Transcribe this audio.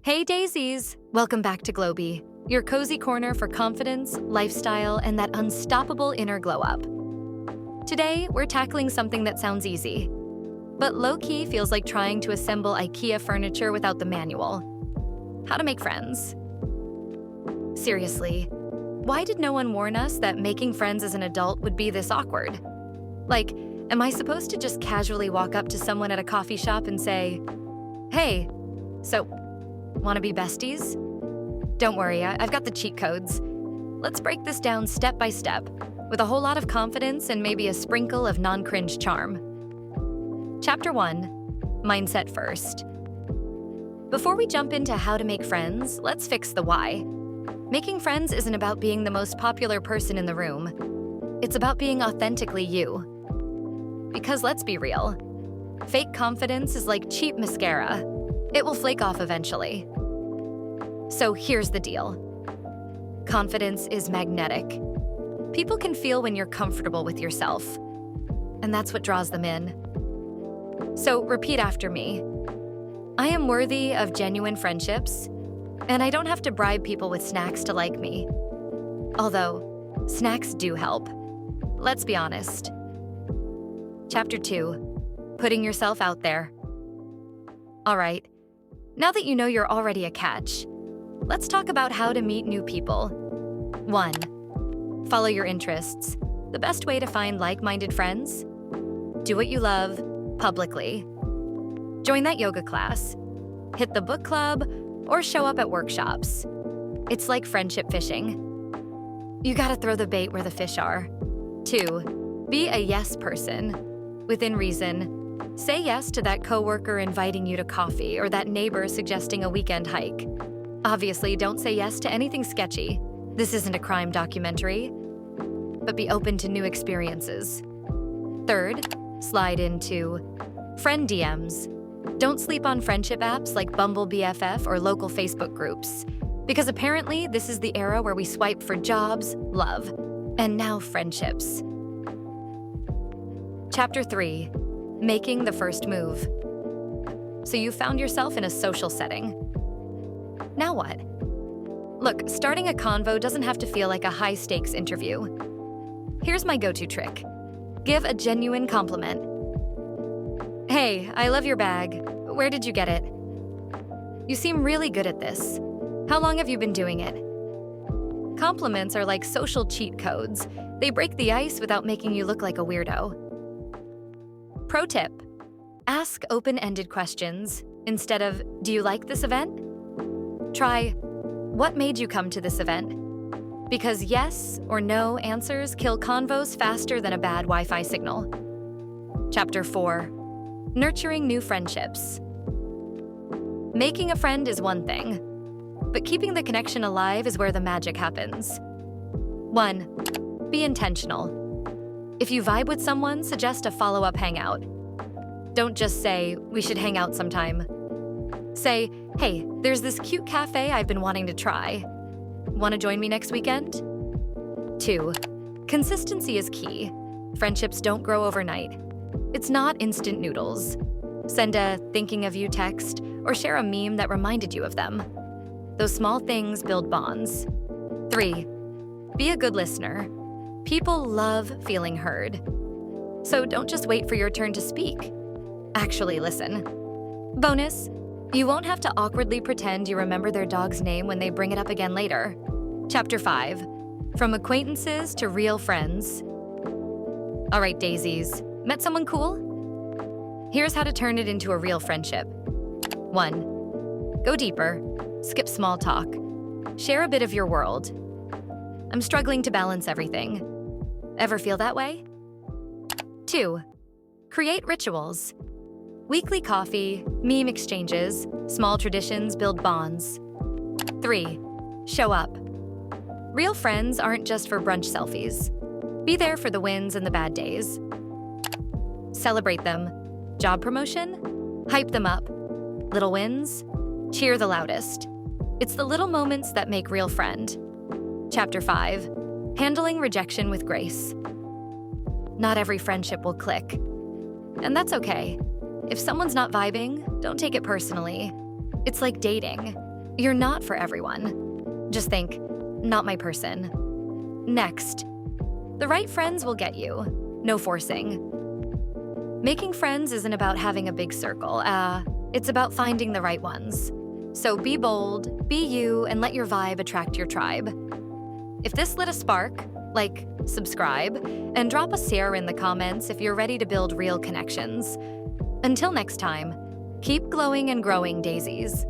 Hey daisies! Welcome back to Glowbie, your cozy corner for confidence, lifestyle, and that unstoppable inner glow up. Today, we're tackling something that sounds easy, but low-key feels like trying to assemble IKEA furniture without the manual. How to make friends. Seriously, why did no one warn us that making friends as an adult would be this awkward? Like, am I supposed to just casually walk up to someone at a coffee shop and say, "Hey, so, wanna be besties?" Don't worry, I've got the cheat codes. Let's break this down step by step, with a whole lot of confidence and maybe a sprinkle of non-cringe charm. Chapter 1, Mindset First. Before we jump into how to make friends, let's fix the why. Making friends isn't about being the most popular person in the room. It's about being authentically you. Because let's be real, fake confidence is like cheap mascara. It will flake off eventually. So here's the deal. Confidence is magnetic. People can feel when you're comfortable with yourself, and that's what draws them in. So repeat after me. I am worthy of genuine friendships, and I don't have to bribe people with snacks to like me. Although, snacks do help. Let's be honest. Chapter 2, Putting Yourself Out There. All right, now that you know you're already a catch, let's talk about how to meet new people. 1. Follow your interests. The best way to find like-minded friends? Do what you love, publicly. Join that yoga class, hit the book club, or show up at workshops. It's like friendship fishing. You gotta throw the bait where the fish are. 2. Be a yes person. Within reason, say yes to that coworker inviting you to coffee or that neighbor suggesting a weekend hike. Obviously, don't say yes to anything sketchy. This isn't a crime documentary. But be open to new experiences. 3rd, slide into friend DMs. Don't sleep on friendship apps like Bumble BFF or local Facebook groups, because apparently this is the era where we swipe for jobs, love, and now friendships. Chapter 3, Making the First Move. So you found yourself in a social setting. Now what? Look, starting a convo doesn't have to feel like a high-stakes interview. Here's my go-to trick. Give a genuine compliment. Hey, I love your bag. Where did you get it? You seem really good at this. How long have you been doing it? Compliments are like social cheat codes. They break the ice without making you look like a weirdo. Pro tip, ask open-ended questions instead of, "Do you like this event?" Try, "What made you come to this event?" Because yes or no answers kill convos faster than a bad Wi-Fi signal. Chapter 4, Nurturing New Friendships. Making a friend is one thing, but keeping the connection alive is where the magic happens. 1. Be intentional. If you vibe with someone, suggest a follow-up hangout. Don't just say, "We should hang out sometime." Say, "Hey, there's this cute cafe I've been wanting to try. Want to join me next weekend?" 2. Consistency is key. Friendships don't grow overnight. It's not instant noodles. Send a thinking of you text or share a meme that reminded you of them. Those small things build bonds. 3. Be a good listener. People love feeling heard. So don't just wait for your turn to speak. Actually listen. Bonus, you won't have to awkwardly pretend you remember their dog's name when they bring it up again later. Chapter 5, From Acquaintances to Real Friends. All right, daisies, met someone cool? Here's how to turn it into a real friendship. 1. Go deeper. Skip small talk. Share a bit of your world. I'm struggling to balance everything. Ever feel that way? 2. Create rituals. Weekly coffee, meme exchanges, small traditions build bonds. 3. Show up. Real friends aren't just for brunch selfies. Be there for the wins and the bad days. Celebrate them. Job promotion? Hype them up. Little wins? Cheer the loudest. It's the little moments that make real friend. Chapter 5, Handling Rejection with Grace. Not every friendship will click. And that's okay. If someone's not vibing, don't take it personally. It's like dating. You're not for everyone. Just think, not my person. Next, the right friends will get you. No forcing. Making friends isn't about having a big circle. It's about finding the right ones. So be bold, be you, and let your vibe attract your tribe. If this lit a spark, like, subscribe, and drop a share in the comments if you're ready to build real connections. Until next time, keep glowing and growing, daisies.